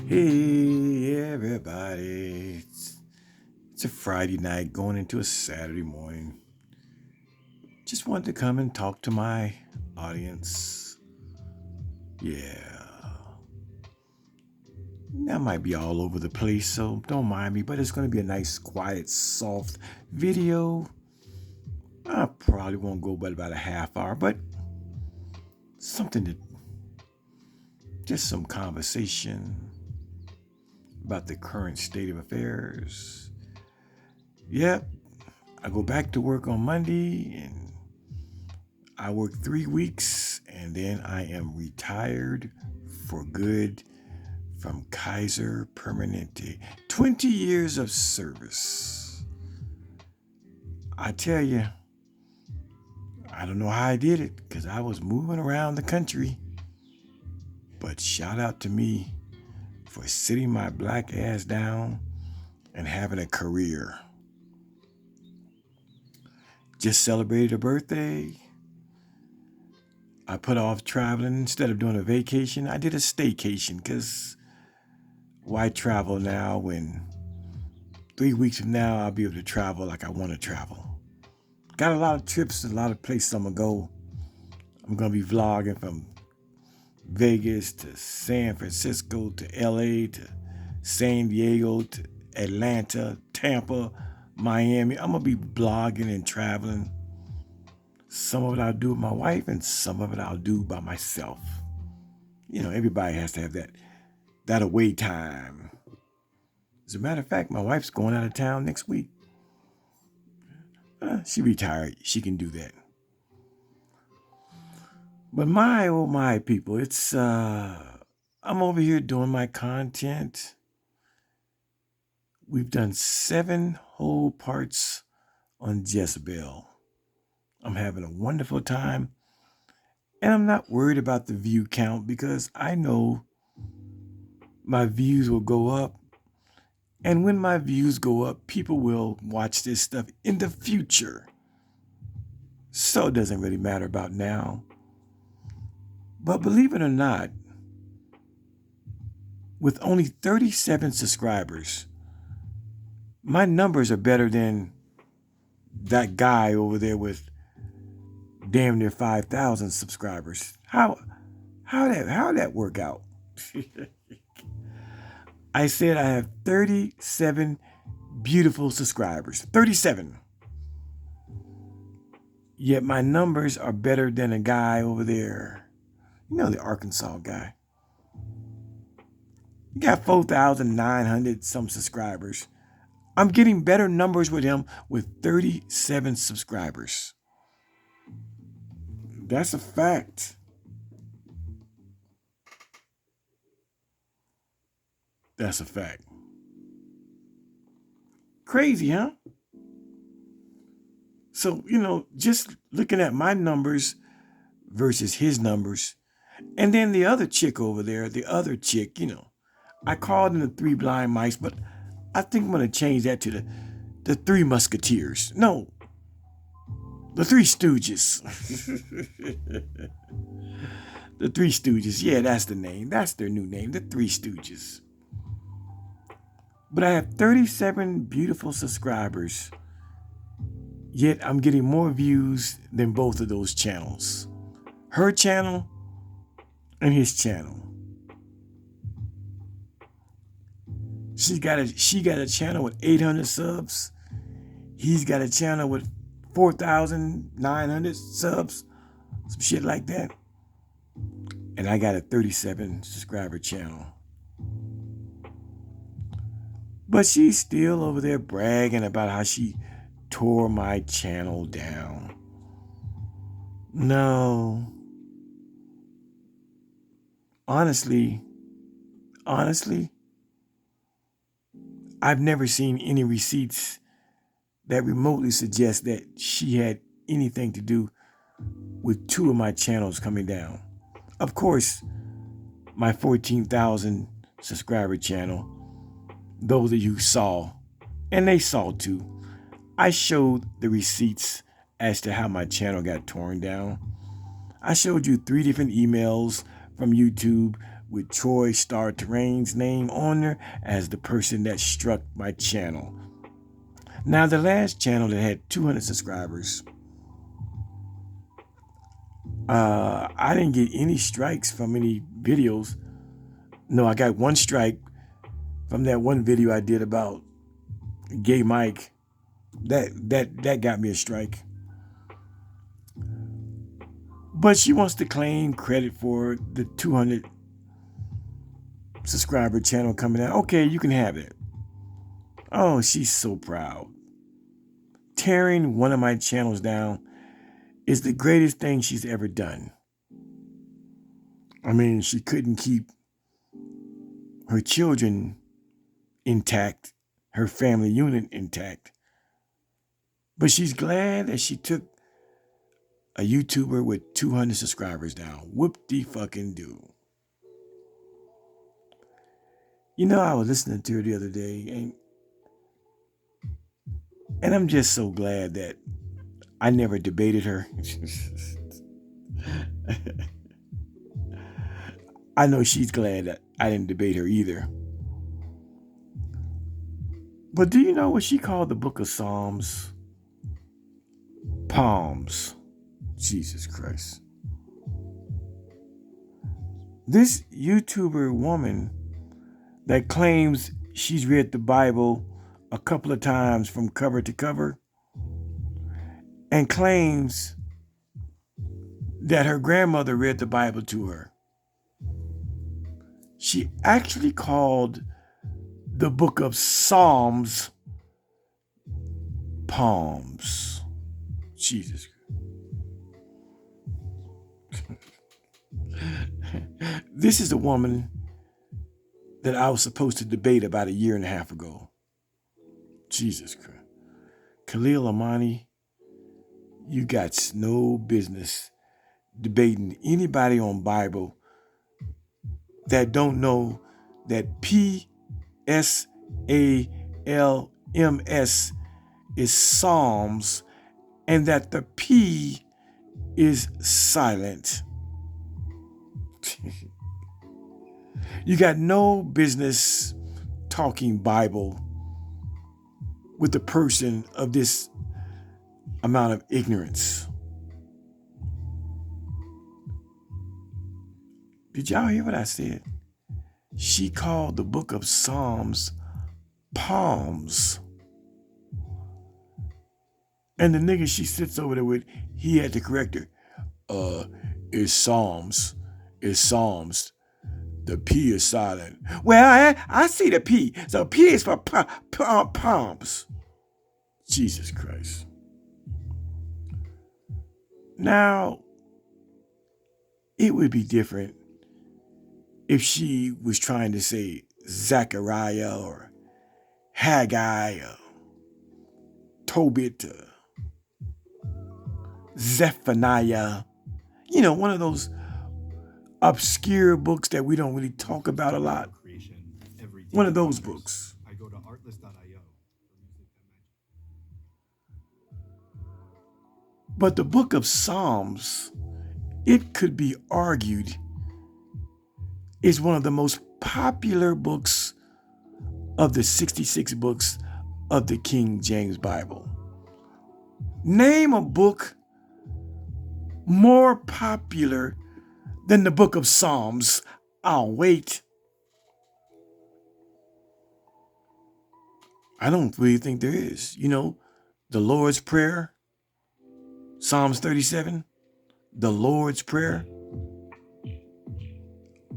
Hey, everybody. It's a Friday night going into a Saturday morning. Just wanted to come and talk to my audience. Yeah. That might be all over the place, so don't mind me, but it's going to be a nice, quiet, soft video. I probably won't go but about a half hour, but something to just some conversation about the current state of affairs. Yep, I go back to work on Monday and I work 3 weeks and then I am retired for good from Kaiser Permanente. 20 years of service. I tell you, I don't know how I did it because I was moving around the country. But shout out to me for sitting my black ass down and having a career. Just celebrated a birthday. I put off traveling instead of doing a vacation. I did a staycation because why travel now when 3 weeks from now I'll be able to travel like I want to travel. Got a lot of trips, a lot of places I'm going to go. I'm going to be vlogging from Vegas to San Francisco to LA to San Diego to Atlanta, Tampa, Miami. I'm going to be blogging and traveling. Some of it I'll do with my wife and some of it I'll do by myself. You know, everybody has to have that away time. As a matter of fact, my wife's going out of town next week. She retired. She can do that. But my, oh my people, it's, I'm over here doing my content. We've done 7 whole parts on Jezebel. I'm having a wonderful time. And I'm not worried about the view count because I know my views will go up. And when my views go up, people will watch this stuff in the future. So it doesn't really matter about now. But believe it or not, with only 37 subscribers, my numbers are better than that guy over there with damn near 5,000 subscribers. How that work out? I said I have 37 beautiful subscribers. 37. Yet my numbers are better than a guy over there. You know, the Arkansas guy. He got 4,900 some subscribers. I'm getting better numbers with him with 37 subscribers. That's a fact. That's a fact. Crazy, huh? So, you know, just looking at my numbers versus his numbers. And then the other chick over there, the other chick, you know, I called them the 3 blind mice, but I think I'm going to change that to the 3 musketeers. No, the 3 stooges. The 3 stooges. Yeah, that's the name. That's their new name, the 3 stooges. But I have 37 beautiful subscribers. Yet I'm getting more views than both of those channels. Her channel and his channel. She got a channel with 800 subs. He's got a channel with 4,900 subs. Some shit like that. And I got a 37 subscriber channel. But she's still over there bragging about how she tore my channel down. No. Honestly, I've never seen any receipts that remotely suggest that she had anything to do with 2 of my channels coming down. Of course, my 14,000 subscriber channel, those of you saw, and they saw too, I showed the receipts as to how my channel got torn down. I showed you 3 different emails from YouTube with Troy Star Terrain's name on there as the person that struck my channel. Now, the last channel that had 200 subscribers, I didn't get any strikes from any videos. No, I got one strike from that one video I did about Gay Mike. That got me a strike. But she wants to claim credit for the 200 subscriber channel coming out. Okay, you can have it. Oh, she's so proud. Tearing one of my channels down is the greatest thing she's ever done. I mean, she couldn't keep her children intact, her family unit intact. But she's glad that she took a YouTuber with 200 subscribers down. Whoop-de-fucking-do. You know, I was listening to her the other day, and I'm just so glad that I never debated her. I know she's glad that I didn't debate her either. But do you know what she called the book of Psalms? Palms. Jesus Christ. This YouTuber woman that claims she's read the Bible a couple of times from cover to cover and claims that her grandmother read the Bible to her. She actually called the book of Psalms Palms. Jesus Christ. This is the woman that I was supposed to debate about a year and a half ago. Jesus Christ. Khalil Amani, you got no business debating anybody on Bible that don't know that PSALMS is Psalms and that the P is silent. You got no business talking Bible with a person of this amount of ignorance. Did y'all hear what I said? She called the book of Psalms Palms. And the nigga she sits over there with, he had to correct her. It's Psalms. It's Psalms. The P is silent. Well, I see the P. So P is for palms. Jesus Christ. Now, it would be different if she was trying to say Zechariah or Haggai or Tobit or Zephaniah. You know, one of those obscure books that we don't really talk about a lot. One of those books. I go to artlist.io. But the book of Psalms, it could be argued, is one of the most popular books of the 66 books of the King James Bible. Name a book more popular than the book of Psalms. I'll wait. I don't really think there is. You know, the Lord's Prayer, Psalms 37, the Lord's Prayer,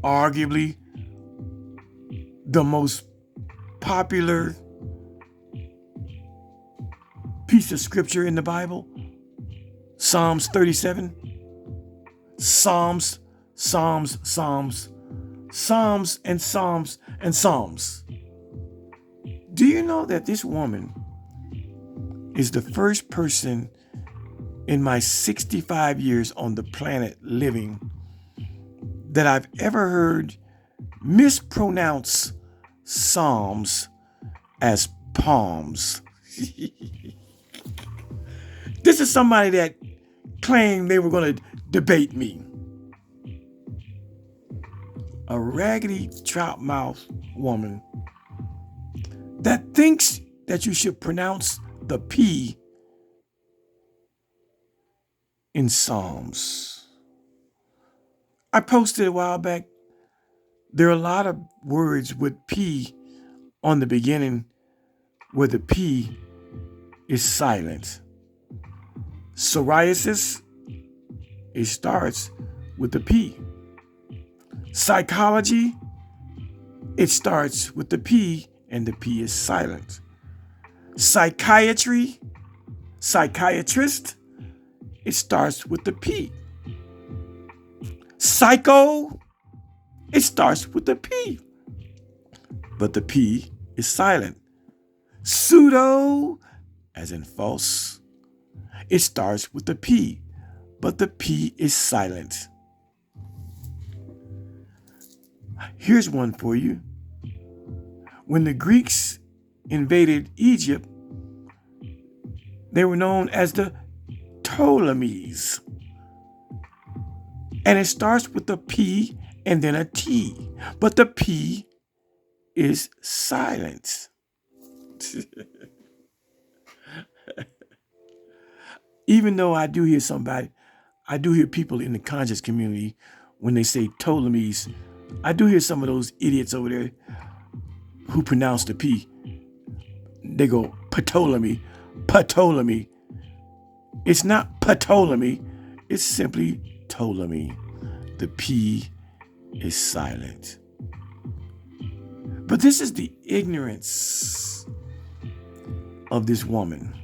arguably the most popular piece of scripture in the Bible. Psalms 37, Psalms, Psalms, Psalms, Psalms, and Psalms, and Psalms. Do you know that this woman is the first person in my 65 years on the planet living that I've ever heard mispronounce Psalms as palms? This is somebody that claimed they were going to debate me. a raggedy trout mouth woman that thinks that you should pronounce the P in Psalms. I posted a while back, there are a lot of words with P on the beginning where the P is silent. Psoriasis, it starts with the P. Psychology, it starts with the P and the P is silent. Psychiatry, psychiatrist, it starts with the P. Psycho, it starts with the P, but the P is silent. Pseudo, as in false, it starts with the P, but the P is silent. Here's one for you. When the Greeks invaded Egypt, they were known as the Ptolemies. And it starts with a P and then a T, but the P is silent. Even though I do hear people in the conscious community, when they say Ptolemies, I do hear some of those idiots over there who pronounce the P. They go, Ptolemy, Ptolemy. It's not Ptolemy, it's simply Ptolemy. The P is silent. But this is the ignorance of this woman,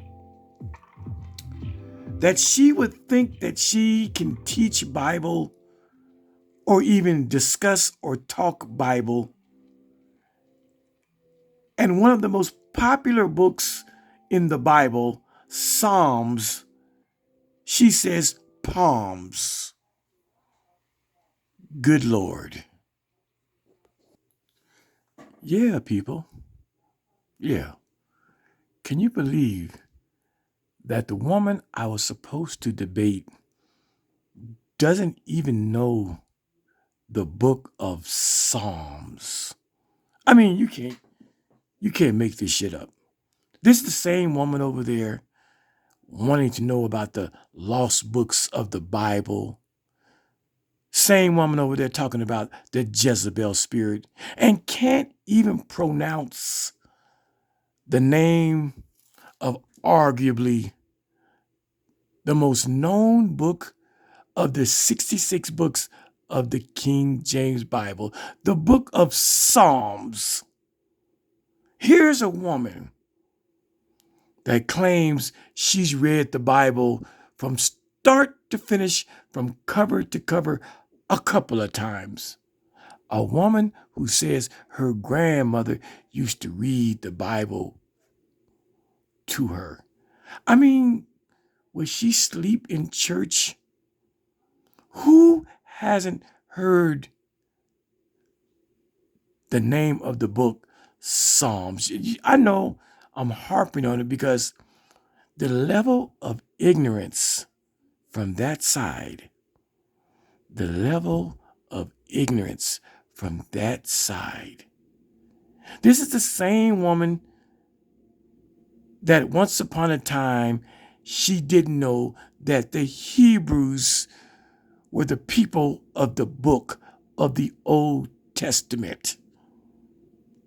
that she would think that she can teach Bible or even discuss or talk Bible. And one of the most popular books in the Bible, Psalms, she says palms. Good Lord. Yeah, people. Yeah. Can you believe that the woman I was supposed to debate doesn't even know the book of Psalms? I mean, you can't make this shit up. This is the same woman over there wanting to know about the lost books of the Bible. Same woman over there talking about the Jezebel spirit and can't even pronounce the name of arguably the most known book of the 66 books of the King James Bible, the book of Psalms. Here's a woman that claims she's read the Bible from start to finish, from cover to cover, a couple of times. A woman who says her grandmother used to read the Bible to her. I mean, would she sleep in church? Who hasn't heard the name of the book, Psalms? I know I'm harping on it because the level of ignorance from that side, the level of ignorance from that side. This is the same woman that once upon a time, she didn't know that the Hebrews were the people of the book of the Old Testament.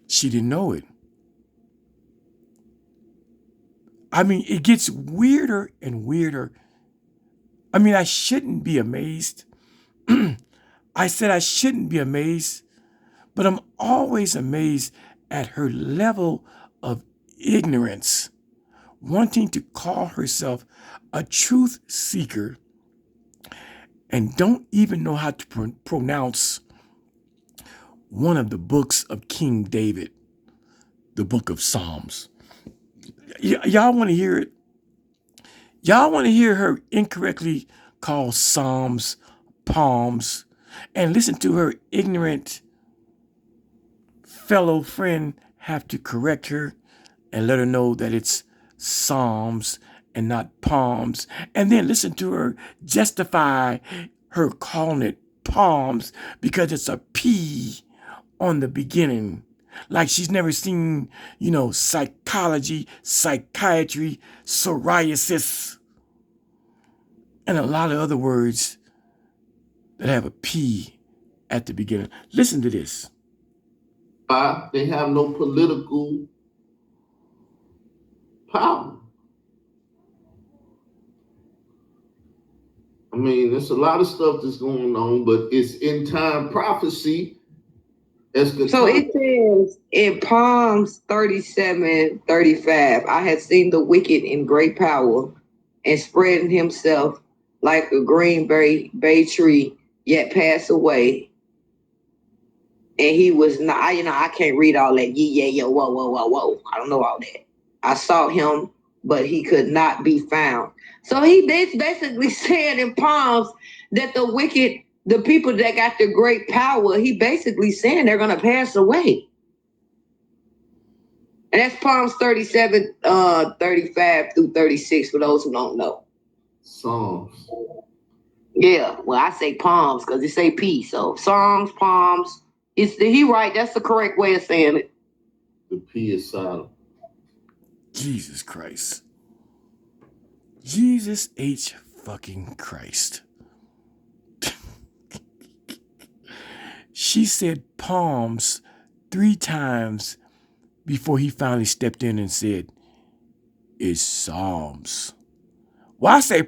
She didn't know it. I mean, it gets weirder and weirder. I mean, I shouldn't be amazed. I said I shouldn't be amazed, but I'm always amazed at her level of ignorance, wanting to call herself a truth seeker and don't even know how to pronounce one of the books of King David, the book of Psalms. Y'all want to hear it? Y'all want to hear her incorrectly call Psalms palms and listen to her ignorant fellow friend have to correct her and let her know that it's Psalms and not palms, and then listen to her justify her calling it palms because it's a P on the beginning. Like she's never seen, psychology, psychiatry, psoriasis, and a lot of other words that have a P at the beginning. Listen to this. They have no political power. I mean, there's a lot of stuff that's going on, but it's in time prophecy. So it says in Psalms 37:35, I had seen the wicked in great power and spreading himself like a green bay tree, yet pass away. And he was not, I can't read all that. Yeah, whoa. I don't know all that. I saw him, but he could not be found. So he basically said in Psalms that the wicked, the people that got the great power, he basically saying they're going to pass away. And that's Psalms 37, 35 through 36 for those who don't know. Psalms. Yeah, well, I say palms because it say P. So Psalms, palms. He right. That's the correct way of saying it. The P is silent. Jesus Christ. Jesus H. fucking Christ. She said palms 3 times before he finally stepped in and said, it's Psalms. Well, I say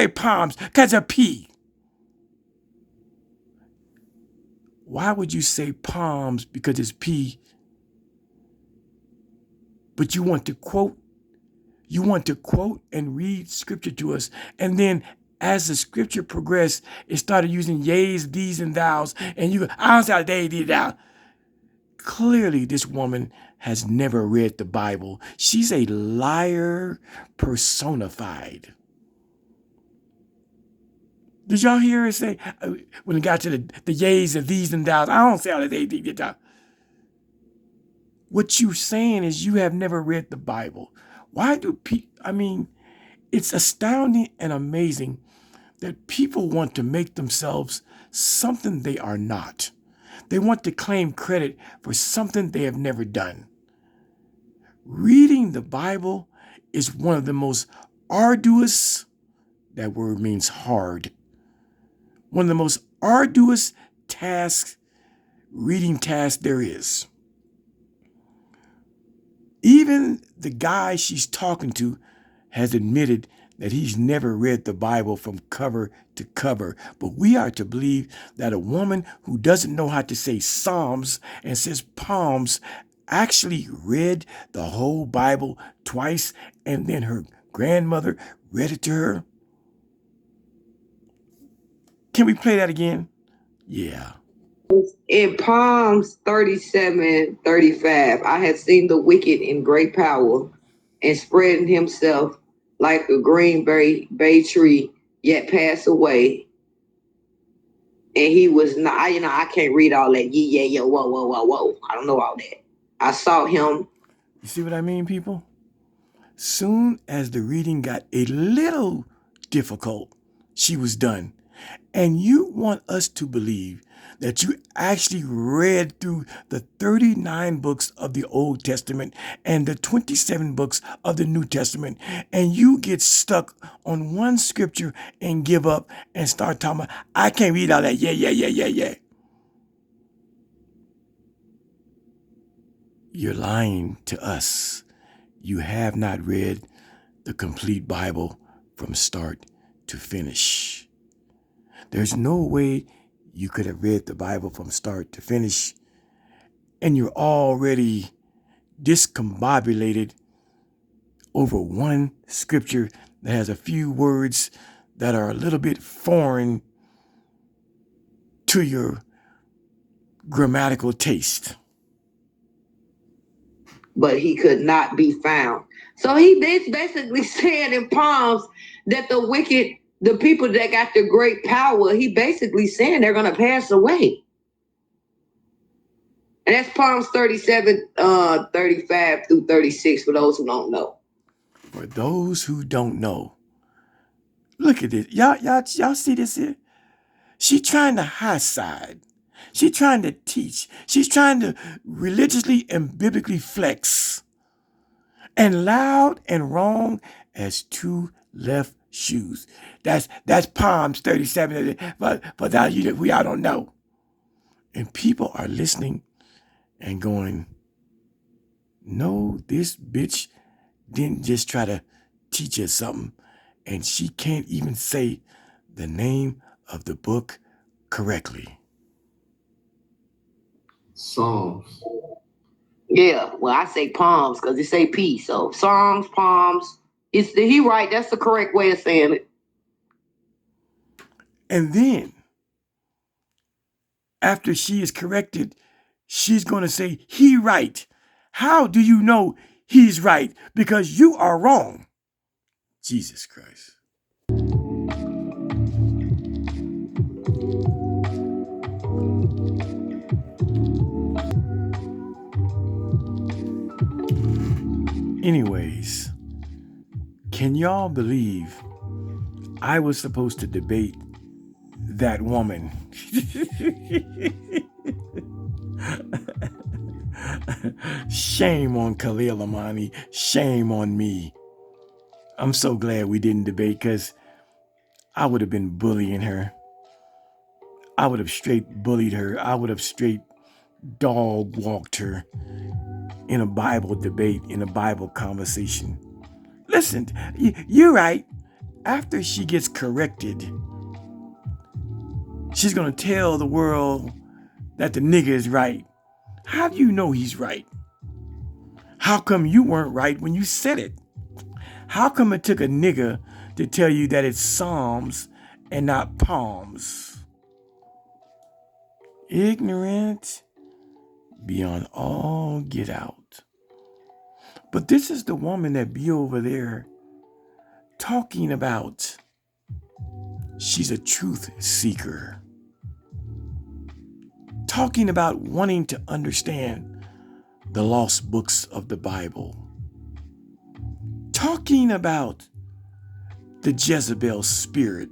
palms because of P. Why would you say palms because it's P? But you want to quote and read scripture to us. And then as the scripture progressed, it started using yeas, these, and thous. And you go, I don't say how they, thee, thou. Clearly, this woman has never read the Bible. She's a liar personified. Did y'all hear her say, when it got to the yeas and these and thous, I don't say how they, thee, thou. What you're saying is you have never read the Bible. Why do people, it's astounding and amazing that people want to make themselves something they are not. They want to claim credit for something they have never done. Reading the Bible is one of the most arduous, that word means hard, one of the most arduous reading tasks there is. Even the guy she's talking to has admitted that he's never read the Bible from cover to cover. But we are to believe that a woman who doesn't know how to say Psalms and says palms actually read the whole Bible twice, and then her grandmother read it to her. Can we play that again? Yeah. In Psalms 37:35, I had seen the wicked in great power and spreading himself like a green bay tree, yet pass away. And he was not, I can't read all that. Yeah, whoa. I don't know all that. I saw him. You see what I mean, people? Soon as the reading got a little difficult, she was done. And you want us to believe that you actually read through the 39 books of the Old Testament and the 27 books of the New Testament, and you get stuck on one scripture and give up and start talking about, I can't read all that. Yeah. You're lying to us. You have not read the complete Bible from start to finish. There's no way you could have read the Bible from start to finish, and you're already discombobulated over one scripture that has a few words that are a little bit foreign to your grammatical taste. But he could not be found. So he basically said in Psalms that the wicked, the people that got the great power, he basically saying they're going to pass away. And that's Psalms 37, 35 through 36 for those who don't know. For those who don't know, look at this. Y'all see this here? She's trying to high side. She's trying to teach. She's trying to religiously and biblically flex. And loud and wrong as two left shoes. That's Psalms 37. But that we all don't know. And people are listening and going, no, this bitch didn't just try to teach us something. And she can't even say the name of the book correctly. Psalms. Yeah, well, I say palms because it say P. So Psalms, palms. He right? That's the correct way of saying it. And then, after she is corrected, she's going to say, he right. How do you know he's right? Because you are wrong. Jesus Christ. Anyways, can y'all believe I was supposed to debate that woman? Shame on Khalil Amani. Shame on me. I'm so glad we didn't debate because I would have been bullying her. I would have straight bullied her. I would have straight dog walked her in a Bible debate, in a Bible conversation. Listen, you're right. After she gets corrected, she's going to tell the world that the nigga is right. How do you know he's right? How come you weren't right when you said it? How come it took a nigga to tell you that it's Psalms and not palms? Ignorant beyond all get out. But this is the woman that be over there talking about she's a truth seeker. Talking about wanting to understand the lost books of the Bible. Talking about the Jezebel spirit.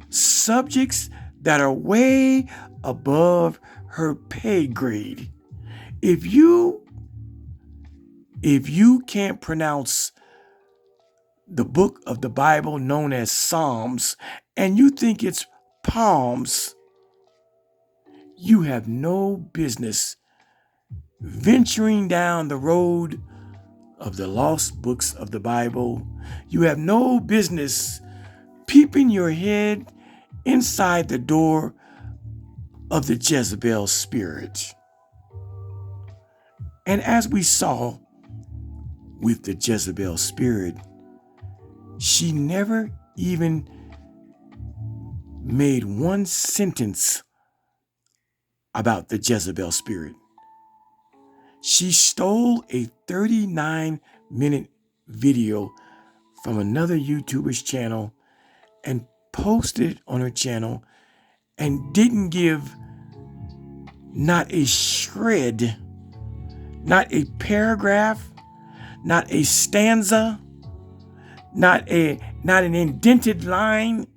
Subjects that are way above her pay grade. If you can't pronounce the book of the Bible known as Psalms and you think it's palms, you have no business venturing down the road of the lost books of the Bible. You have no business peeping your head inside the door of the Jezebel spirit. And as we saw with the Jezebel spirit, she never even made one sentence about the Jezebel spirit. She stole a 39-minute video from another YouTuber's channel and posted it on her channel and didn't give not a shred, not a paragraph, not a stanza, not an indented line,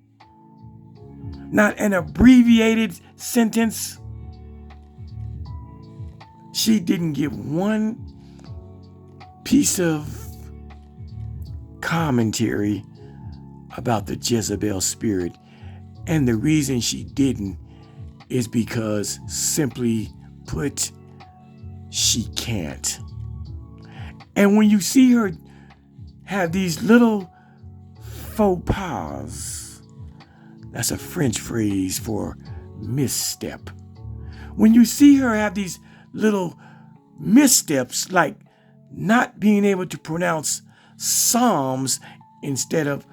not an abbreviated sentence. She didn't give one piece of commentary about the Jezebel spirit. And the reason she didn't is because, simply put, she can't. And when you see her have these little faux pas, that's a French phrase for misstep. When you see her have these little missteps, like not being able to pronounce Psalms instead of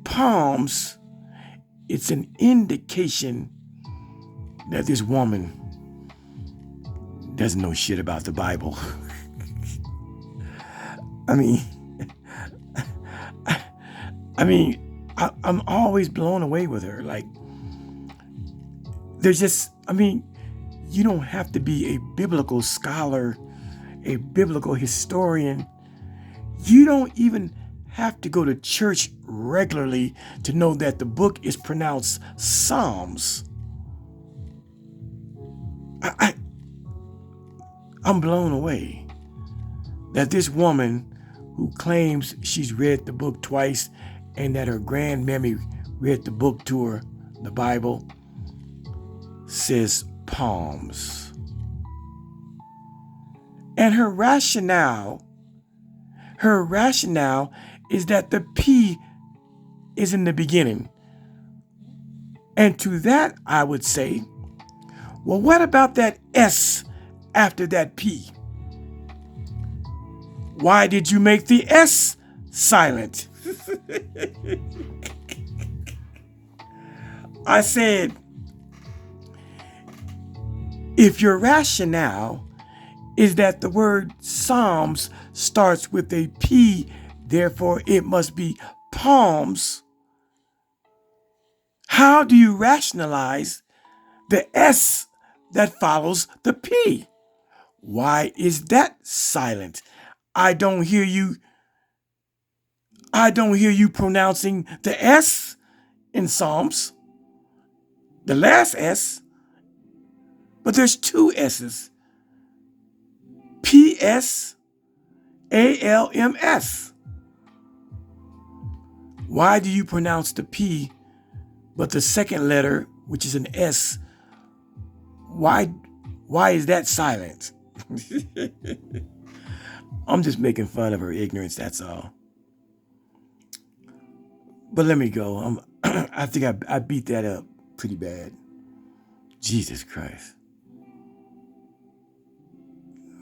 palms, it's an indication that this woman doesn't know shit about the Bible. I'm always blown away with her. Like, there's just, you don't have to be a biblical scholar, a biblical historian. You don't even have to go to church regularly to know that the book is pronounced Psalms. I'm blown away that this woman who claims she's read the book twice and that her grandmammy read the book to her, the Bible, says palms. And her rationale is that the P is in the beginning. And to that, I would say, well, what about that S after that P? Why did you make the S silent? I said, if your rationale is that the word Psalms starts with a P, therefore it must be palms, how do you rationalize the S that follows the P? Why is that silent? I don't hear you pronouncing the S in Psalms, the last S, but there's two S's. P-S-A-L-M-S. Why do you pronounce the P, but the second letter, which is an S, why is that silent? I'm just making fun of her ignorance, that's all. But let me go. I think I beat that up pretty bad. Jesus Christ.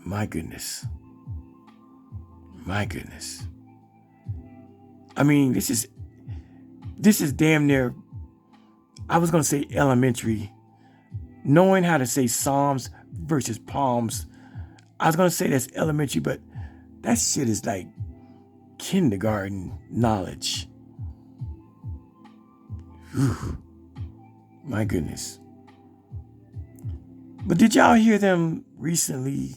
My goodness. My goodness. I mean, this is damn near, I was going to say elementary. Knowing how to say Psalms versus palms. I was going to say that's elementary, but that shit is like kindergarten knowledge. Whew. My goodness. But did y'all hear them recently?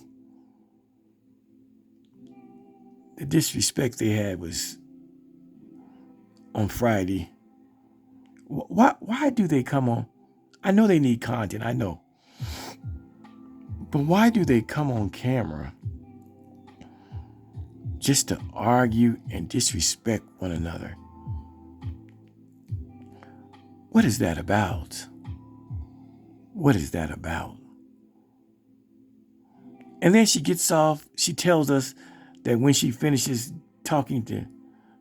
The disrespect they had was on Friday. Why do they come on? I know they need content, I know. But why do they come on camera just to argue and disrespect one another? What is that about? What is that about? And then she gets off, she tells us that when she finishes talking to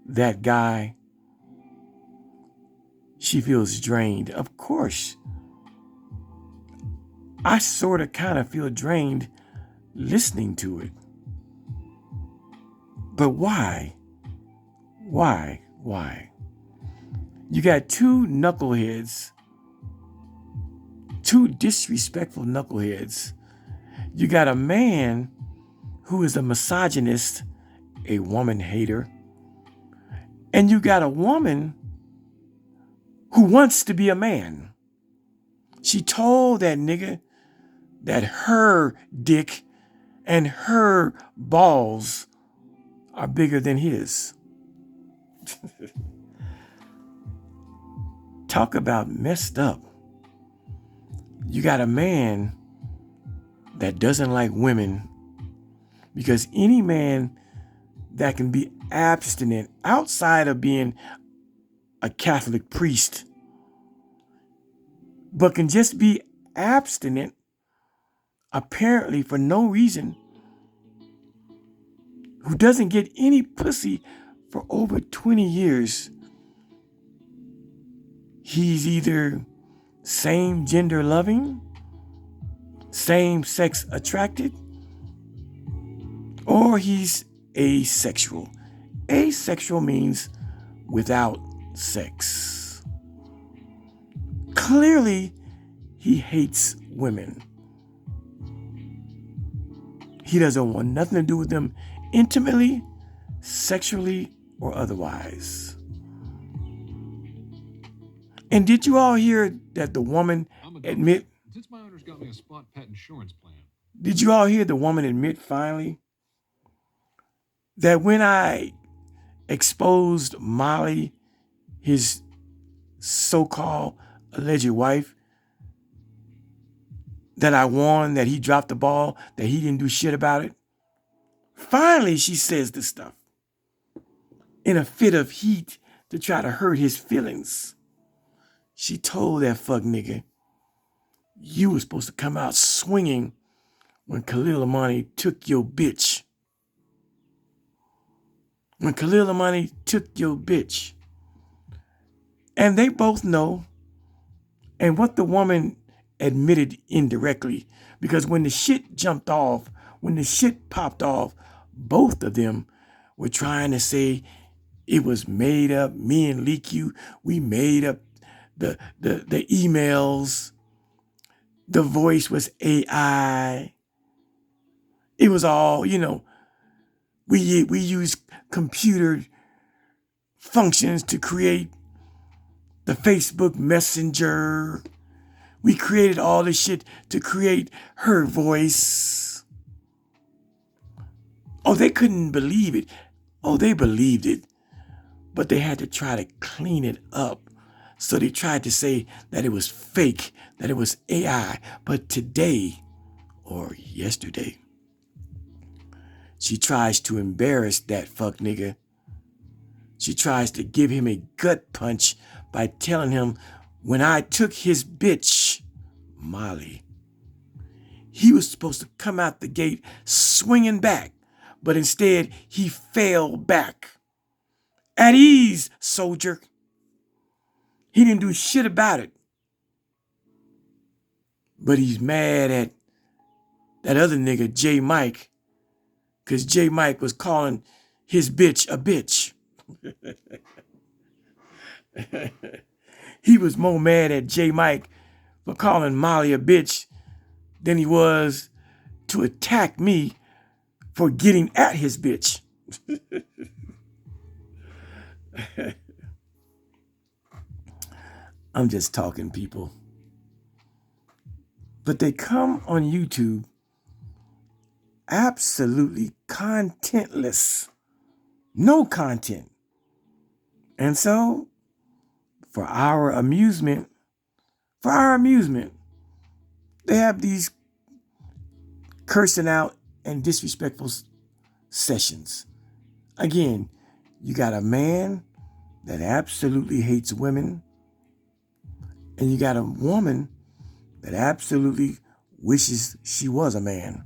that guy, she feels drained. Of course. I sort of kind of feel drained listening to it. But why? Why? You got two knuckleheads, two disrespectful knuckleheads. You got a man who is a misogynist, a woman hater. And you got a woman who wants to be a man. She told that nigga that her dick and her balls are bigger than his. Talk about messed up. You got a man that doesn't like women, because any man that can be abstinent outside of being a Catholic priest, but can just be abstinent apparently for no reason, who doesn't get any pussy for over 20 years, he's either same gender loving, same sex attracted, or he's asexual. Asexual means without sex. Clearly, he hates women. He doesn't want nothing to do with them intimately, sexually, or otherwise. And did you all hear that the woman admit? Since my owner's got me a spot pet insurance plan. Did you all hear the woman admit finally that when I exposed Molly, his so-called alleged wife, that I warned that he dropped the ball, that he didn't do shit about it. Finally, she says this stuff in a fit of heat to try to hurt his feelings. She told that fuck nigga, you were supposed to come out swinging when Khalil Amani took your bitch. When Khalil Amani took your bitch. And they both know. And what the woman admitted indirectly, because when the shit jumped off, when the shit popped off, both of them were trying to say it was made up. Me and Leak, we made up the emails. The voice was AI. It was all, we use computer functions to create the Facebook Messenger. We created all this shit to create her voice. Oh, they couldn't believe it. Oh, they believed it. But they had to try to clean it up. So they tried to say that it was fake, that it was AI. But today, or yesterday, she tries to embarrass that fuck nigga. She tries to give him a gut punch by telling him, when I took his bitch, Molly, he was supposed to come out the gate swinging back, but instead he fell back. At ease, soldier. He didn't do shit about it. But he's mad at that other nigga, J. Mike, because J. Mike was calling his bitch a bitch. He was more mad at J. Mike for calling Molly a bitch than he was to attack me for getting at his bitch. I'm just talking, people. But they come on YouTube absolutely contentless. No content. And so, for our amusement, they have these cursing out and disrespectful sessions. Again, you got a man that absolutely hates women, and you got a woman that absolutely wishes she was a man.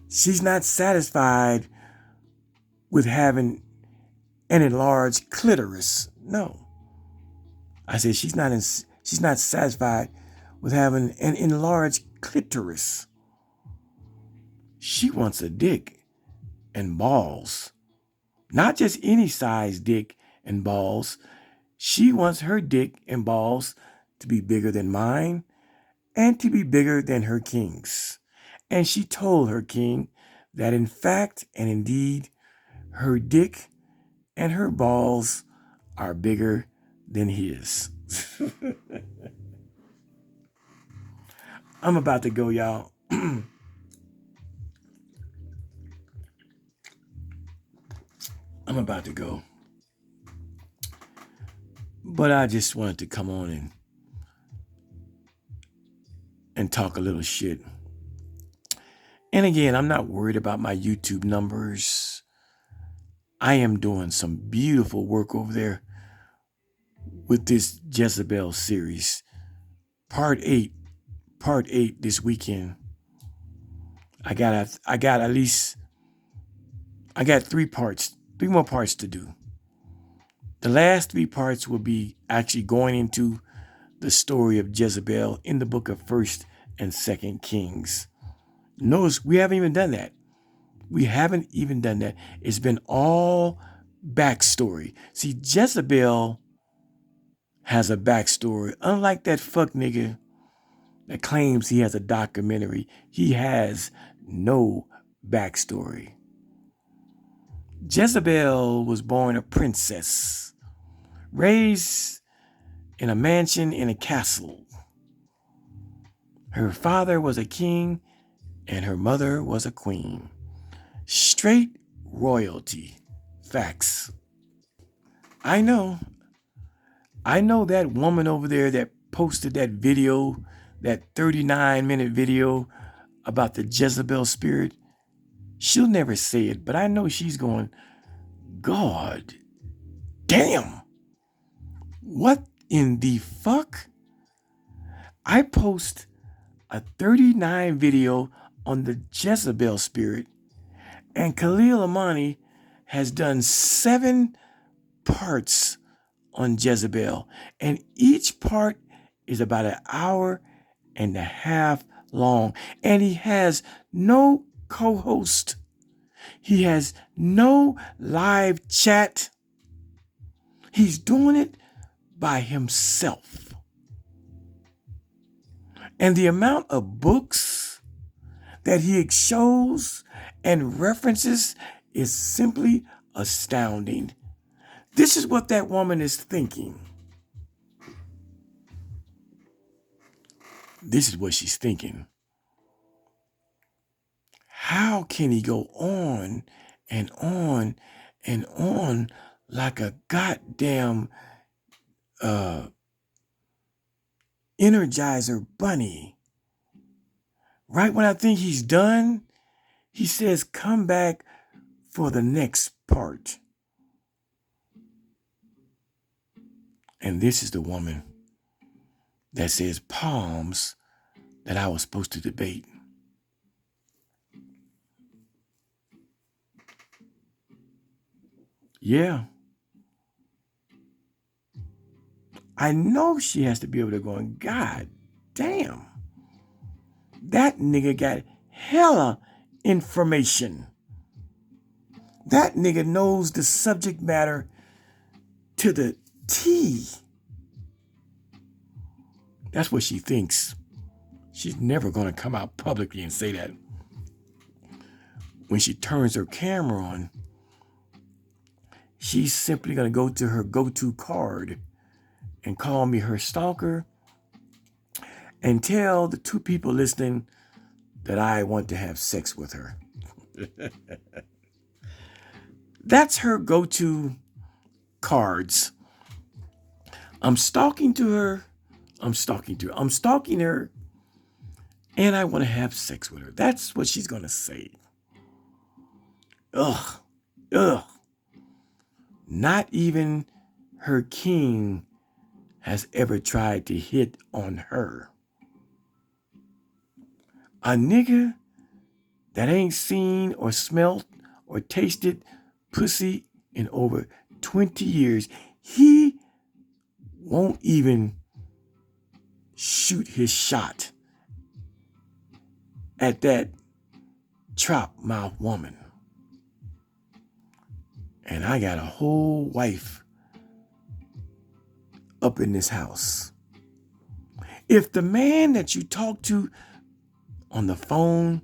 She's not satisfied with having an enlarged clitoris. No. I said she's not satisfied with having an enlarged clitoris. She wants a dick and balls. Not just any size dick and balls. She wants her dick and balls to be bigger than mine and to be bigger than her king's. And she told her king that in fact and indeed, her dick and her balls are bigger than his. I'm about to go, y'all. I'm about to go. But I just wanted to come on and talk a little shit. And again, I'm not worried about my YouTube numbers. I am doing some beautiful work over there with this Jezebel series. Part 8 this weekend. I got 3 more parts to do. The last 3 parts will be actually going into the story of Jezebel in the book of 1st and 2nd Kings. Notice we haven't even done that. It's been all backstory. See, Jezebel has a backstory. Unlike that fuck nigga that claims he has a documentary, he has no backstory. Jezebel was born a princess, raised in a mansion in a castle. Her father was a king And her mother was a queen. Straight royalty. Facts. I know that woman over there that posted that video, that 39-minute video about the Jezebel spirit. She'll never say it, but I know she's going, God damn. What in the fuck? I post a 39 video on the Jezebel spirit, and Khalil Amani has done 7 parts on Jezebel, and each part is about an hour and a half long, and he has no co-host. He has no live chat. He's doing it by himself. And the amount of books that he shows and references is simply astounding. This is what that woman is thinking. This is what she's thinking. How can he go on and on and on like a goddamn Energizer bunny? Right when I think he's done, he says, come back for the next part. And this is the woman that says palms that I was supposed to debate. Yeah. I know she has to be able to go, God damn. That nigga got hella information. That nigga knows the subject matter to the T. That's what she thinks. She's never going to come out publicly and say that. When she turns her camera on, she's simply going to go to her go-to card and call me her stalker and tell the 2 people listening that I want to have sex with her. That's her go-to cards. I'm stalking her, and I want to have sex with her. That's what she's going to say. Ugh. Not even her king has ever tried to hit on her. A nigga that ain't seen or smelt or tasted pussy in over 20 years, he won't even shoot his shot at that chop mouth woman. And I got a whole wife up in this house. If the man that you talk to on the phone,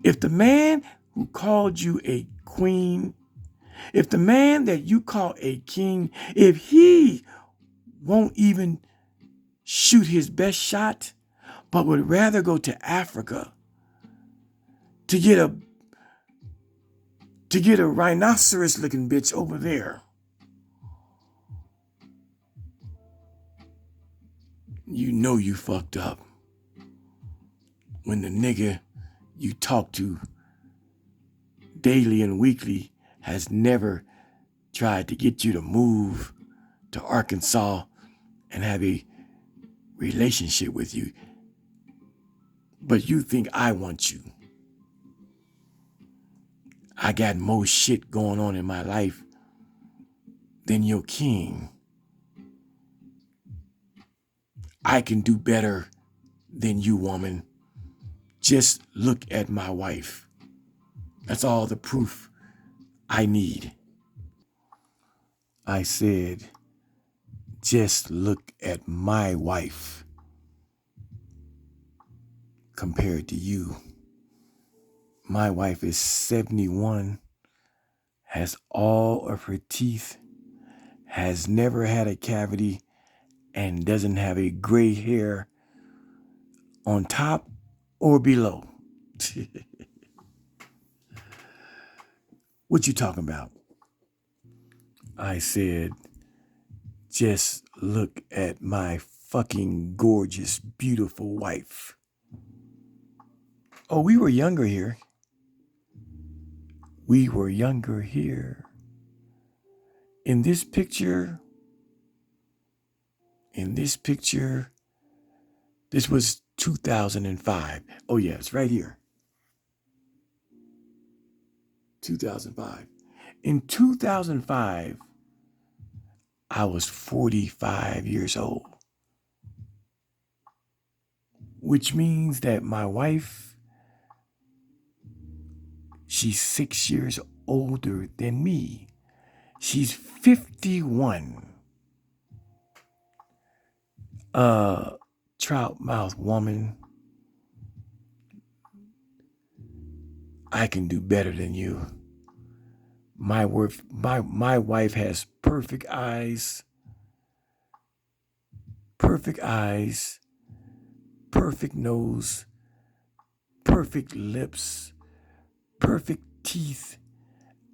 if the man who called you a queen, if the man that you call a king, if he won't even shoot his best shot, but would rather go to Africa to get a rhinoceros looking bitch over there, you know you fucked up. When the nigga you talk to daily and weekly has never tried to get you to move to Arkansas and have a relationship with you, but you think I want you. I got more shit going on in my life than your king. I can do better than you, woman. Just look at my wife. That's all the proof I need. I said, just look at my wife compared to you. My wife is 71, has all of her teeth, has never had a cavity, and doesn't have a gray hair on top or below. What you talking about? I said, just look at my fucking gorgeous, beautiful wife. Oh, we were younger here. We were younger here. In this picture, this was 2005. Oh, yeah, it's right here. 2005. In 2005, I was 45 years old, which means that my wife, she's 6 years older than me. She's 51. Trout mouth woman, I can do better than you. My wife has perfect eyes, perfect nose, perfect lips, perfect teeth,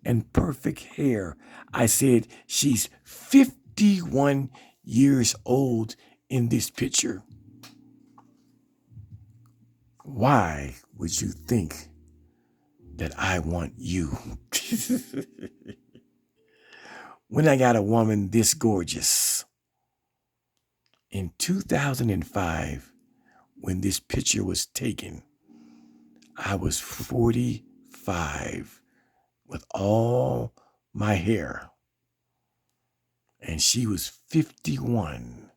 and perfect hair. I said she's 51 years old in this picture. Why would you think that I want you? When I got a woman this gorgeous? In 2005, when this picture was taken, I was 45 with all my hair, and she was 51.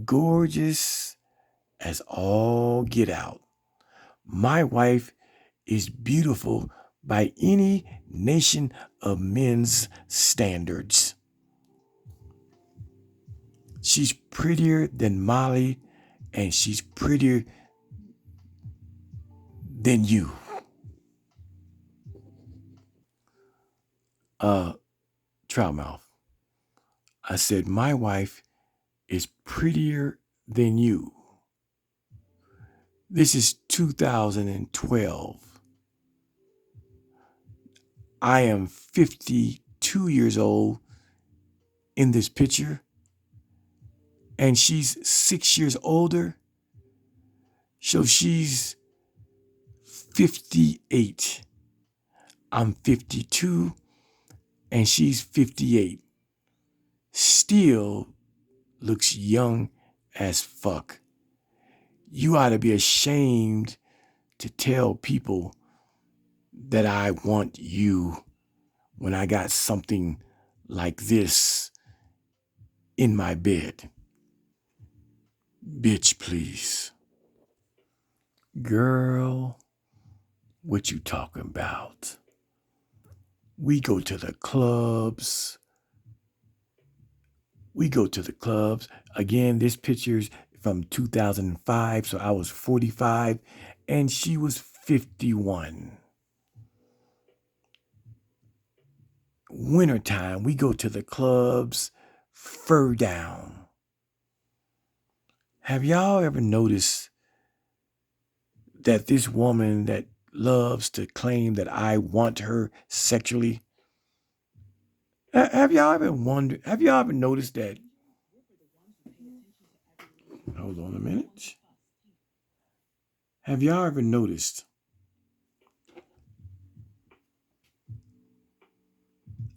Gorgeous as all get out. My wife is beautiful by any nation of men's standards. She's prettier than Molly, and she's prettier than you. Troutmouth. I said, my wife is prettier than you. This is 2012. I am 52 years old in this picture, and she's 6 years older. So she's 58. I'm 52, and she's 58. Still looks young as fuck. You ought to be ashamed to tell people that I want you when I got something like this in my bed. Bitch, please. Girl, what you talking about? We go to the clubs. Again, this picture's from 2005, so I was 45, and she was 51. Wintertime, we go to the clubs, fur down. Have y'all ever noticed that this woman that loves to claim that I want her sexually? Have y'all ever noticed that? Hold on a minute. Have y'all ever noticed?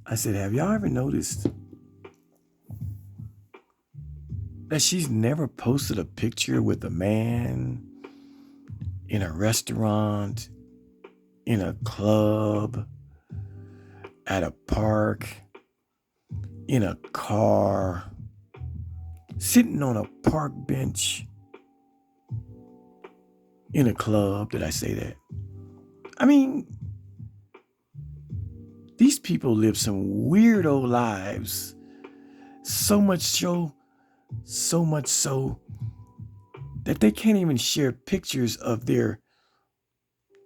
I said, have y'all ever noticed that she's never posted a picture with a man in a restaurant, in a club, at a park, in a car, sitting on a park bench, in a club? Did I say that? I mean, these people live some weirdo lives. So much so that they can't even share pictures of their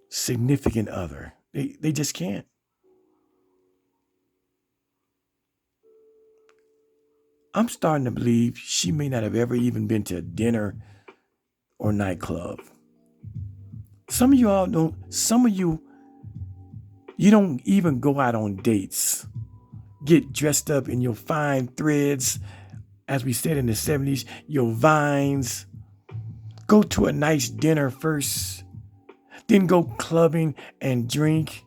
significant other. They just can't. I'm starting to believe she may not have ever even been to dinner or nightclub. Some of you don't even go out on dates. Get dressed up in your fine threads, as we said in the 70s, your vines. Go to a nice dinner first, then go clubbing and drink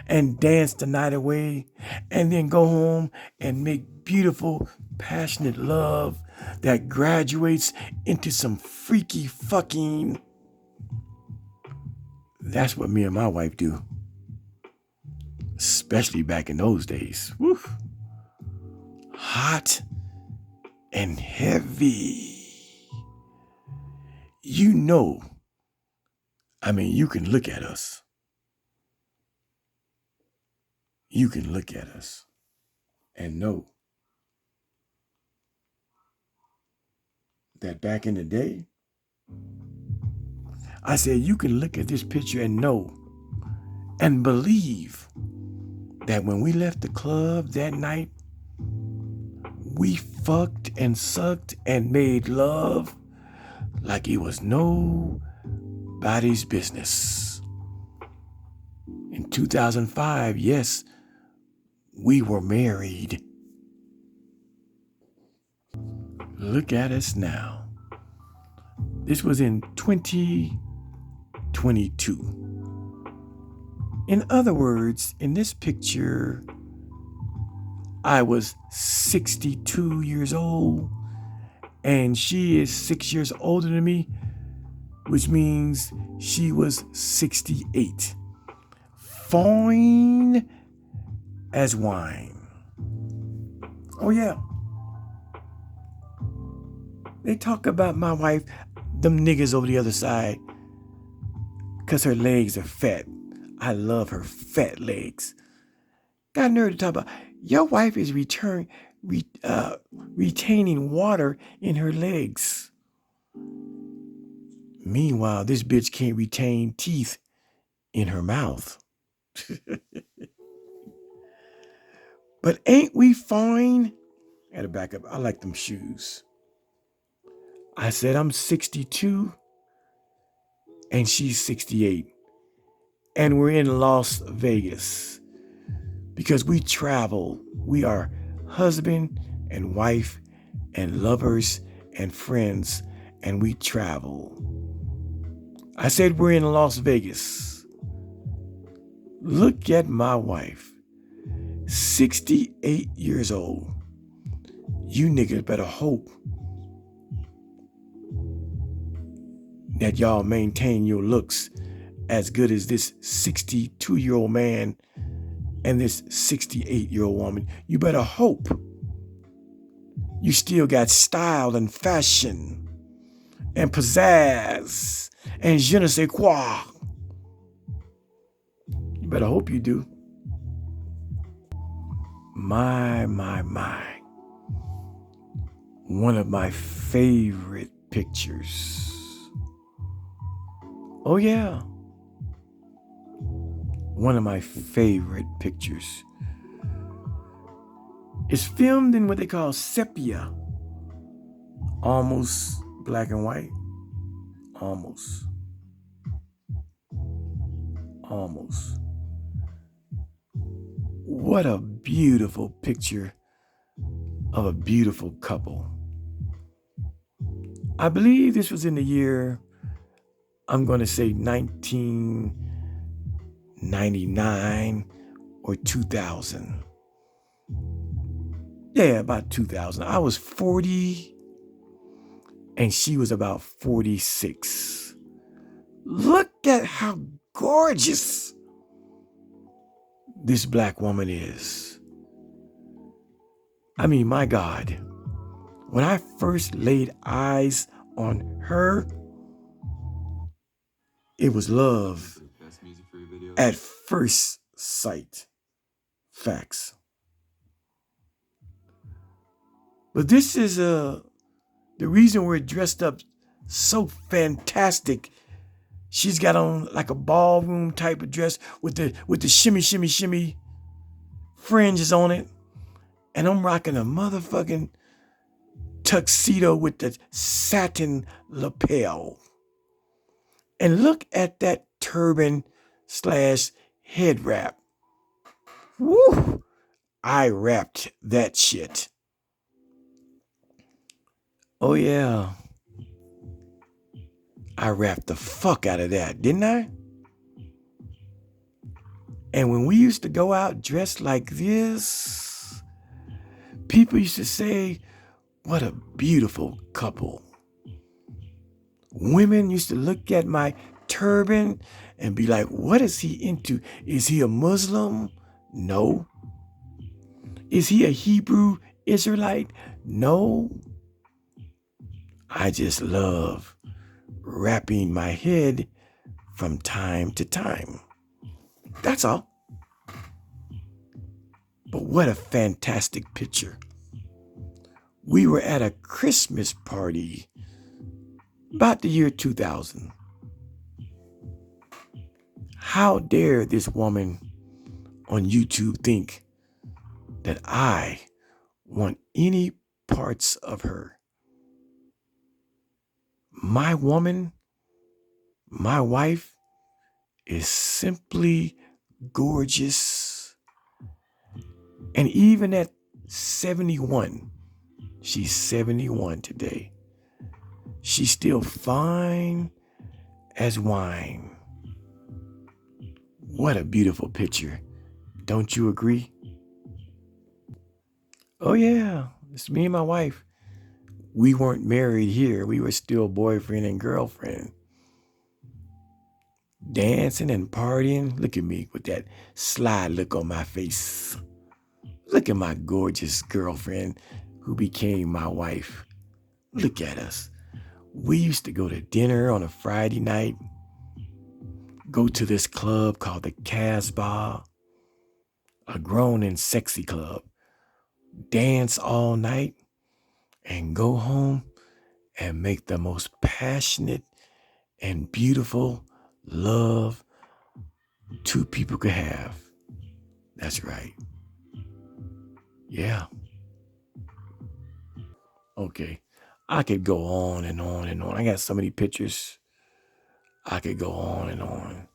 and dance the night away, and then go home and make beautiful, passionate love that graduates into some freaky fucking. That's what me and my wife do. Especially back in those days. Woo. Hot and heavy. You know, you can look at us. You can look at us and know that back in the day, I said, you can look at this picture and know and believe that when we left the club that night, we fucked and sucked and made love like it was nobody's business. In 2005, yes, we were married. Look at us now. This was in 2022. In other words, in this picture, I was 62 years old, and she is 6 years older than me, which means she was 68. Fine as wine. Oh yeah. They talk about my wife, them niggas over the other side, because her legs are fat. I love her fat legs. Got nerve to talk about, your wife is retaining water in her legs. Meanwhile, this bitch can't retain teeth in her mouth. But ain't we fine? I gotta back up. I like them shoes. I said I'm 62 and she's 68. And we're in Las Vegas because we travel. We are husband and wife and lovers and friends, and we travel. I said we're in Las Vegas. Look at my wife, 68 years old. You niggas better hope that y'all maintain your looks as good as this 62-year-old man and this 68-year-old woman. You better hope you still got style and fashion and pizzazz and je ne sais quoi. You better hope you do. My. One of my favorite pictures. Oh yeah. One of my favorite pictures. It's filmed in what they call sepia. Almost black and white. Almost. What a beautiful picture of a beautiful couple. I believe this was in the year, I'm going to say 1999 or 2000. Yeah, about 2000. I was 40 and she was about 46. Look at how gorgeous this black woman is. I mean, my God, when I first laid eyes on her, it was love at first sight. Facts. But this is the reason we're dressed up so fantastic. She's got on like a ballroom type of dress with the shimmy fringes on it. And I'm rocking a motherfucking tuxedo with the satin lapel. And look at that turban / head wrap. Woo! I wrapped that shit. Oh yeah. I wrapped the fuck out of that, didn't I? And when we used to go out dressed like this, people used to say, what a beautiful couple. Women used to look at my turban and be like, what is he into? Is he a Muslim? No. Is he a Hebrew Israelite? No. I just love wrapping my head from time to time. That's all. But what a fantastic picture. We were at a Christmas party about the year 2000. How dare this woman on YouTube think that I want any parts of her? My woman, my wife, is simply gorgeous. And even at 71, she's 71 today, she's still fine as wine. What a beautiful picture. Don't you agree? Oh yeah, it's me and my wife. We weren't married here. We were still boyfriend and girlfriend. Dancing and partying. Look at me with that sly look on my face. Look at my gorgeous girlfriend who became my wife. Look at us. We used to go to dinner on a Friday night, go to this club called the Casbah, a grown and sexy club, dance all night, and go home and make the most passionate and beautiful love two people could have. That's right. Yeah. Okay. I could go on and on and on. I got so many pictures. I could go on and on.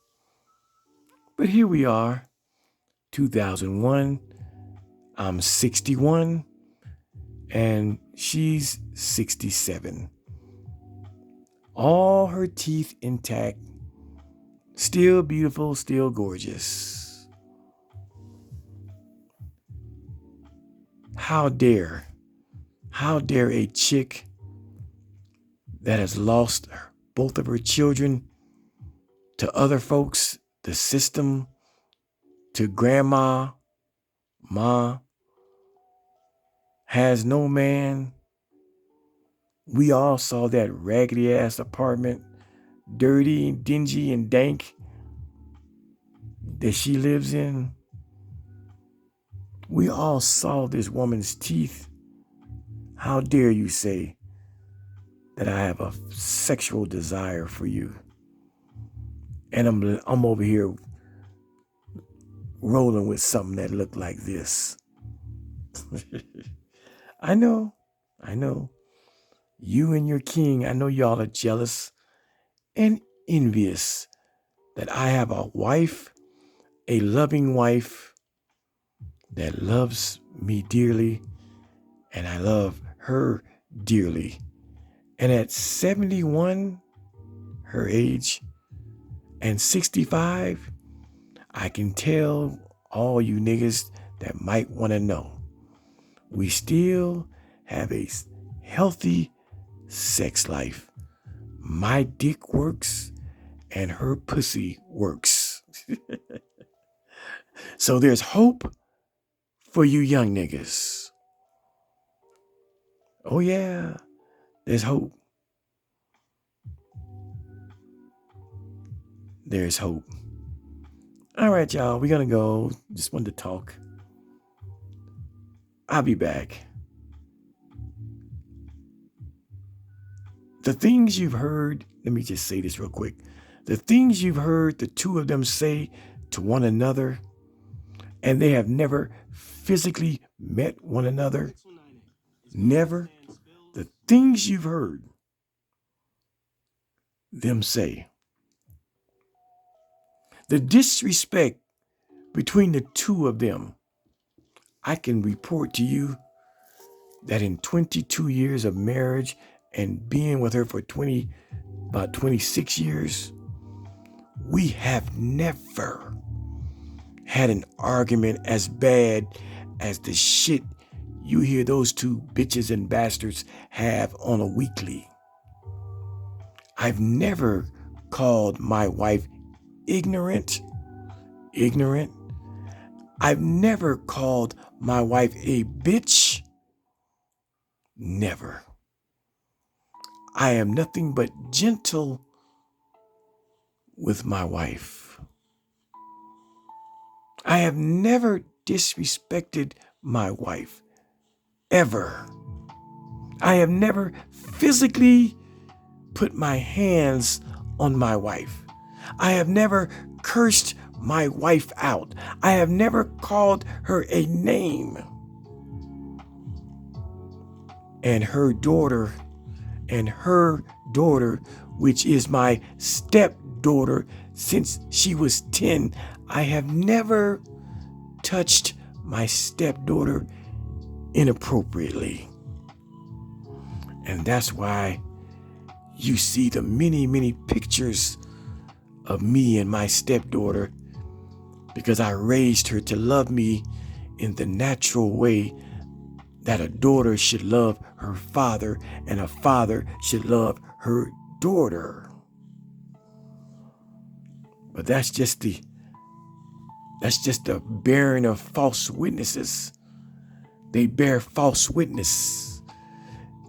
But here we are, 2001. I'm 61 and she's 67. All her teeth intact, still beautiful, still gorgeous. How dare a chick that has lost both of her children to other folks, the system, to grandma, ma, has no man. We all saw that raggedy ass apartment, dirty and dingy and dank, that she lives in. We all saw this woman's teeth. How dare you say that I have a sexual desire for you? And I'm over here rolling with something that looked like this. I know. You and your king, I know y'all are jealous and envious that I have a wife, a loving wife that loves me dearly, and I love her dearly. And at 71, her age, and 65, I can tell all you niggas that might want to know, we still have a healthy sex life. My dick works and her pussy works. So there's hope for you young niggas. Oh yeah, there's hope. There's hope. All right, y'all, we're gonna go. Just wanted to talk. I'll be back. The things you've heard, let me just say this real quick. The things you've heard the two of them say to one another, and they have never physically met one another, never. The things you've heard them say The disrespect between the two of them. I can report to you that in 22 years of marriage and being with her for about 26 years, we have never had an argument as bad as the shit you hear those two bitches and bastards have on a weekly. I've never called my wife ignorant. I've never called my wife a bitch. Never. I am nothing but gentle with my wife. I have never disrespected my wife, ever. I have never physically put my hands on my wife. I have never cursed my wife out. I have never called her a name. And her daughter, which is my stepdaughter since she was 10, I have never touched my stepdaughter inappropriately. And that's why you see the many, many pictures of me and my stepdaughter, because I raised her to love me in the natural way that a daughter should love her father and a father should love her daughter. But that's just the bearing of false witnesses. They bear false witness.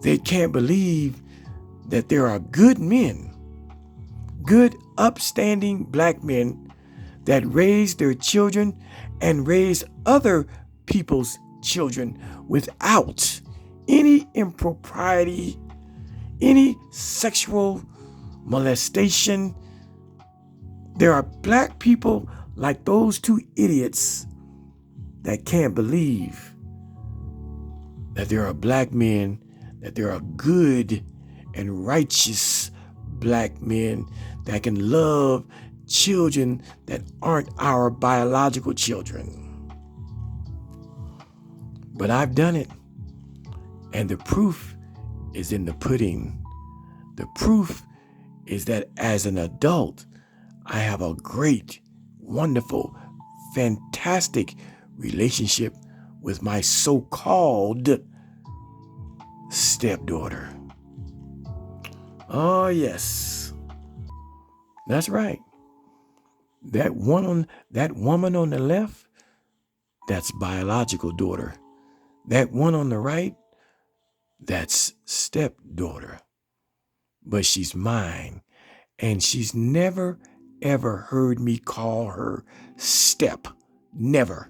They can't believe that there are good men, good upstanding black men that raise their children and raise other people's children without any impropriety, any sexual molestation. There are black people like those two idiots that can't believe that there are black men, that there are good and righteous black men that can love children that aren't our biological children. But I've done it, and the proof is in the pudding. The proof is that as an adult, I have a great, wonderful, fantastic relationship with my so-called stepdaughter. Oh, yes. That's right. That woman on the left, that's biological daughter. That one on the right, that's stepdaughter. But she's mine, and she's never, ever heard me call her step. Never.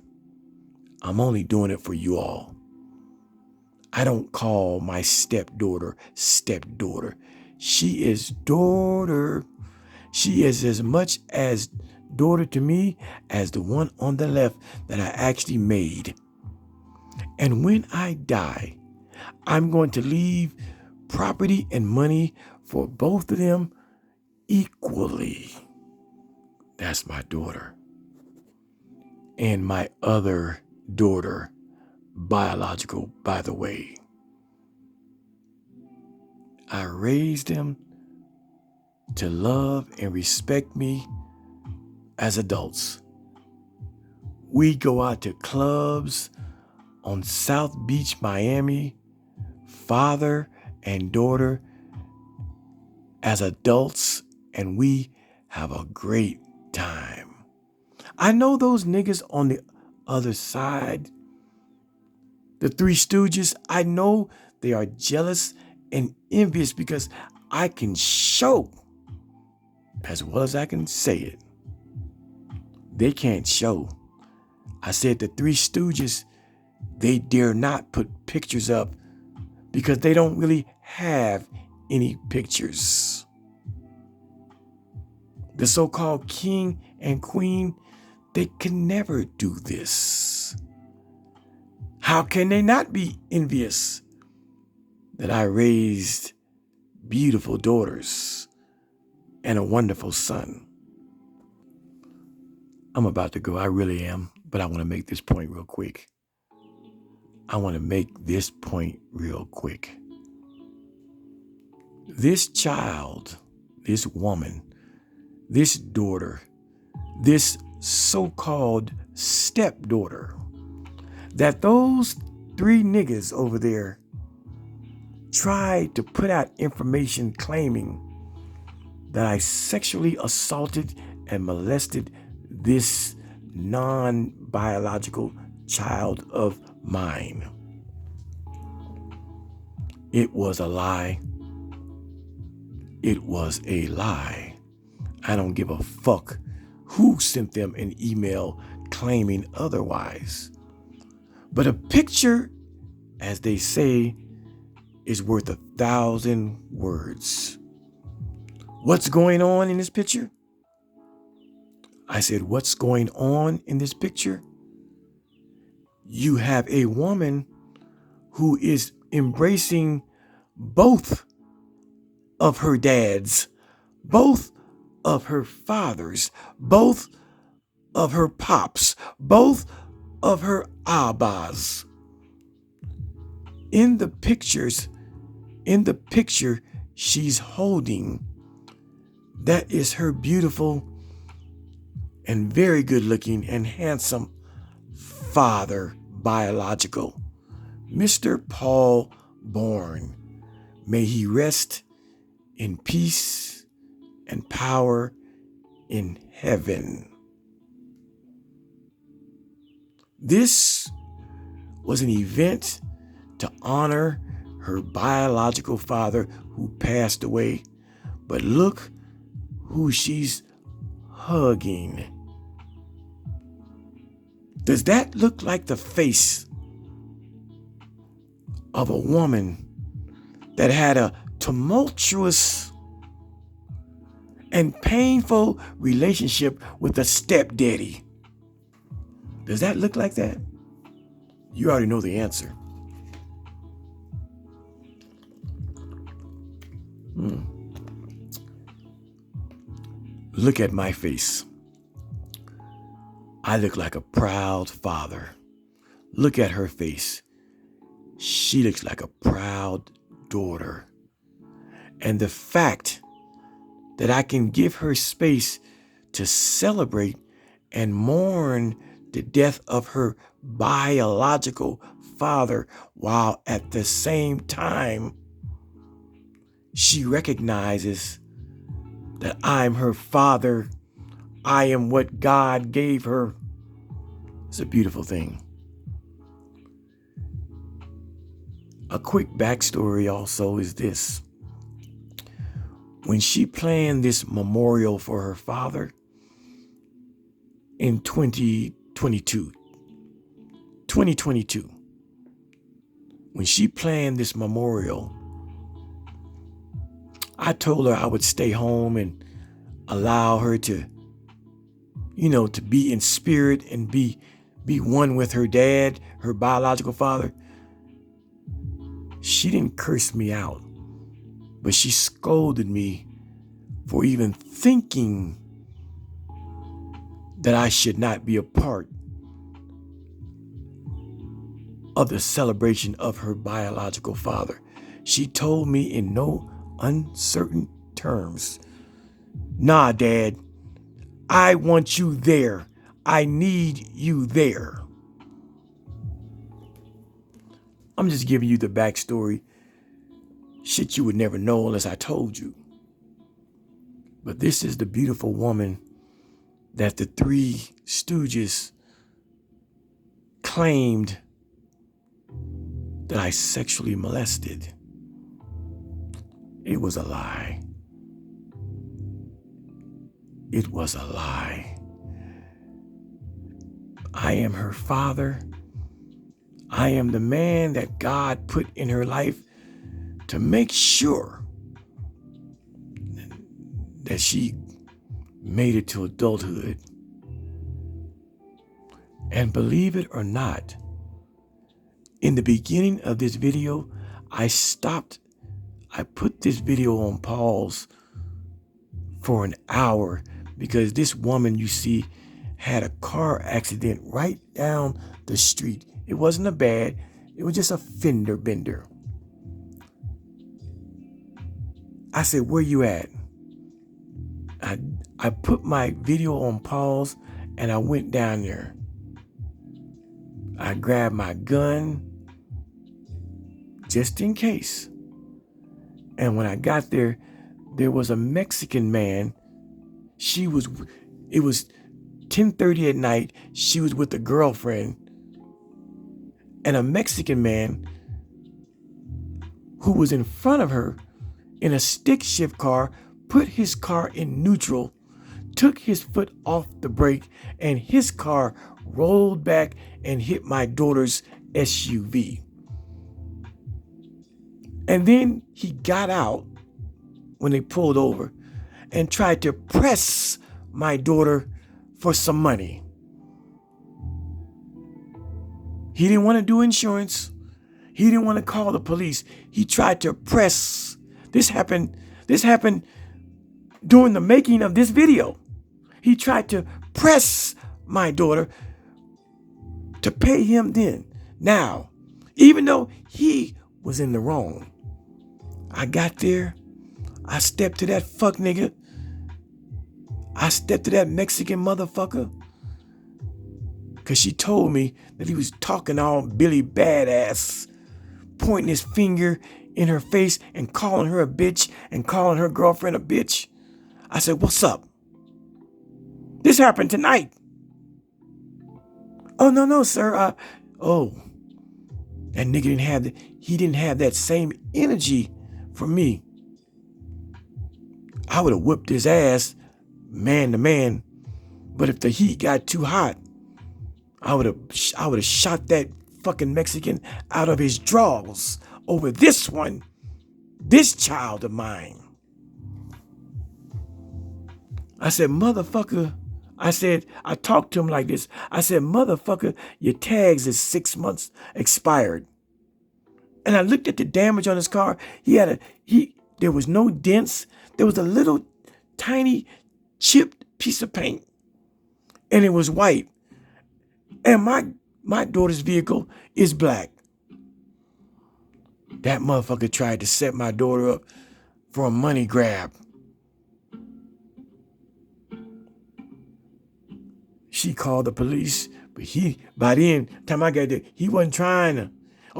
I'm only doing it for you all. I don't call my stepdaughter stepdaughter. She is daughter. She is as much as daughter to me as the one on the left that I actually made. And when I die, I'm going to leave property and money for both of them equally. That's my daughter. And my other daughter, biological, by the way. I raised them to love and respect me as adults. We go out to clubs on South Beach, Miami, father and daughter as adults, and we have a great time. I know those niggas on the other side, the Three Stooges, I know they are jealous and envious because I can show as well as I can say it. They can't show. I said the Three Stooges, they dare not put pictures up because they don't really have any pictures. The so-called king and queen, they can never do this. How can they not be envious that I raised beautiful daughters and a wonderful son? I'm about to go. I really am. But I want to make this point real quick. This child, this woman, this daughter, this so-called stepdaughter, that those 3 niggas over there tried to put out information claiming that I sexually assaulted and molested this non-biological child of mine. It was a lie. It was a lie. I don't give a fuck who sent them an email claiming otherwise. But a picture, as they say, is worth 1,000 words. What's going on in this picture? I said, what's going on in this picture? You have a woman who is embracing both of her dads, both of her fathers, both of her pops, both of her abbas. In the picture she's holding, that is her beautiful and very good looking and handsome father, biological, Mr. Paul Bourne. May he rest in peace and power in heaven. This was an event to honor her biological father who passed away, but look who she's hugging. Does that look like the face of a woman that had a tumultuous and painful relationship with a stepdaddy? Does that look like that? You already know the answer. Look at my face. I look like a proud father. Look at her face. She looks like a proud daughter. And the fact that I can give her space to celebrate and mourn the death of her biological father, while at the same time she recognizes that I'm her father. I am what God gave her. It's a beautiful thing. A quick backstory also is this. When she planned this memorial for her father in 2022, when she planned this memorial, I told her I would stay home and allow her to, to be in spirit and be one with her dad, her biological father. She didn't curse me out, but she scolded me for even thinking that I should not be a part of the celebration of her biological father. She told me in no uncertain terms, "Nah, Dad, I want you there. I need you there." I'm just giving you the backstory. Shit you would never know unless I told you. But this is the beautiful woman that the 3 Stooges claimed that I sexually molested. It was a lie. It was a lie. I am her father. I am the man that God put in her life to make sure that she made it to adulthood. And believe it or not, in the beginning of this video, I put this video on pause for an hour because this woman, you see, had a car accident right down the street. It wasn't a bad, it was just a fender bender. I said, where you at? I put my video on pause and I went down there. I grabbed my gun just in case. And when I got there, there was a Mexican man. It was 10:30 at night. She was with a girlfriend. And a Mexican man who was in front of her in a stick shift car put his car in neutral, took his foot off the brake, and his car rolled back and hit my daughter's SUV. And then he got out when they pulled over and tried to press my daughter for some money. He didn't want to do insurance. He didn't want to call the police. He tried to press. This happened during the making of this video. He tried to press my daughter to pay him then. Now, even though he was in the wrong, I got there. I stepped to that fuck nigga. I stepped to that Mexican motherfucker. Because she told me that he was talking all Billy Badass, pointing his finger in her face and calling her a bitch and calling her girlfriend a bitch. I said, what's up? This happened tonight. Oh, no, sir. That nigga didn't have that same energy for me. I would have whipped his ass man to man. But if the heat got too hot, I would have shot that fucking Mexican out of his drawers over this child of mine. I said, motherfucker. I talked to him like this. I said, motherfucker, your tags is 6 months expired. And I looked at the damage on his car. There was no dents. There was a little tiny chipped piece of paint. And it was white. And my daughter's vehicle is black. That motherfucker tried to set my daughter up for a money grab. She called the police, but by then, time I got there, he wasn't trying to.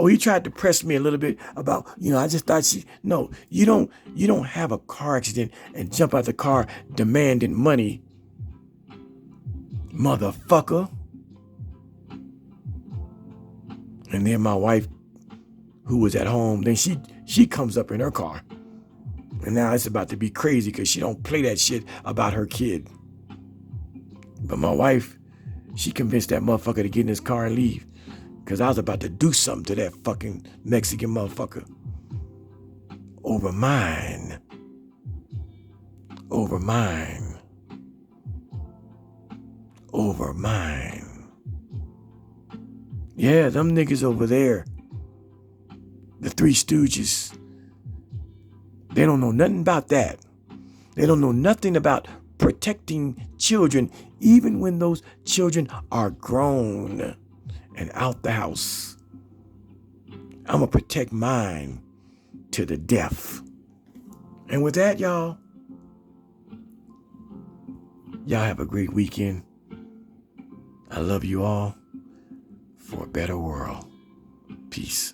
He tried to press me a little bit about, I just thought no, you don't have a car accident and jump out the car demanding money, motherfucker. And then my wife, who was at home, then she comes up in her car. And now it's about to be crazy because she don't play that shit about her kid. But my wife, she convinced that motherfucker to get in his car and leave. Because I was about to do something to that fucking Mexican motherfucker. Over mine. Over mine. Over mine. Yeah, them niggas over there. The Three Stooges. They don't know nothing about that. They don't know nothing about protecting children, even when those children are grown and out the house. I'm going to protect mine to the death. And with that, y'all have a great weekend. I love you all for a better world. Peace.